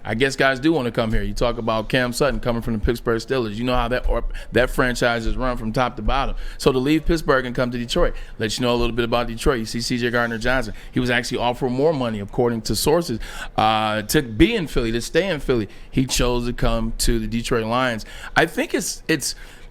I guess guys do want to come here. You talk about Cam Sutton coming from the Pittsburgh Steelers. You know how that franchise is run from top to bottom. So to leave Pittsburgh and come to Detroit, let you know a little bit about Detroit. You see C.J. Gardner-Johnson. He was actually offered more money, according to sources, to be in Philly, to stay in Philly. He chose to come to the Detroit Lions. I think it's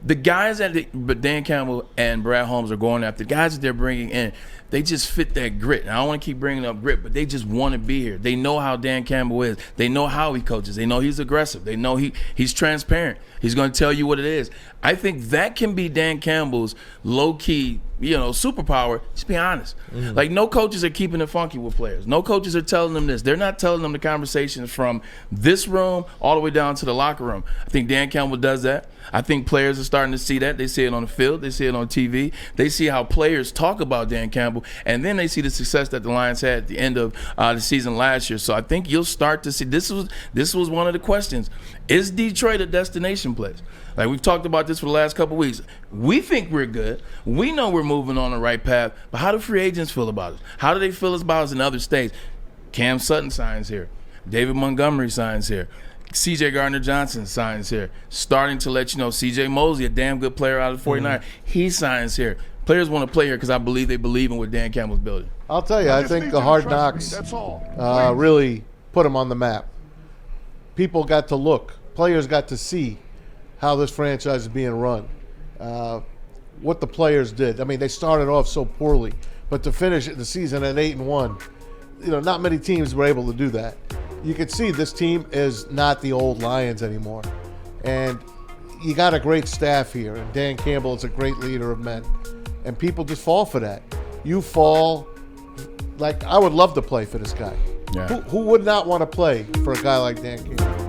the guys but Dan Campbell and Brad Holmes are going after. The guys that they're bringing in, they just fit that grit. And I don't want to keep bringing up grit, but they just want to be here. They know how Dan Campbell is. They know how he coaches. They know he's aggressive. They know he's transparent. He's going to tell you what it is. I think that can be Dan Campbell's low-key, superpower. Just be honest. Mm-hmm. Like, no coaches are keeping it funky with players. No coaches are telling them this. They're not telling them the conversations from this room all the way down to the locker room. I think Dan Campbell does that. I think players are starting to see that. They see it on the field. They see it on TV. They see how players talk about Dan Campbell, and then they see the success that the Lions had at the end of the season last year. So I think you'll start to see this was one of the questions. Is Detroit a destination place? Like, we've talked about this for the last couple of weeks. We think we're good. We know we're moving on the right path. But how do free agents feel about us? How do they feel about us in other states? Cam Sutton signs here. David Montgomery signs here. C.J. Gardner-Johnson signs here. Starting to let you know, C.J. Mosley, a damn good player out of 49, he signs here. Players want to play here because I believe they believe in what Dan Campbell's building. I'll tell you, I think the Hard Knocks really put them on the map. People got to look. Players got to see how this franchise is being run, what the players did. I mean, they started off so poorly, but to finish the season at 8-1, not many teams were able to do that. You can see this team is not the old Lions anymore. And you got a great staff here, and Dan Campbell is a great leader of men. And people just fall for that. You fall, like, I would love to play for this guy. Yeah. Who would not want to play for a guy like Dan Campbell?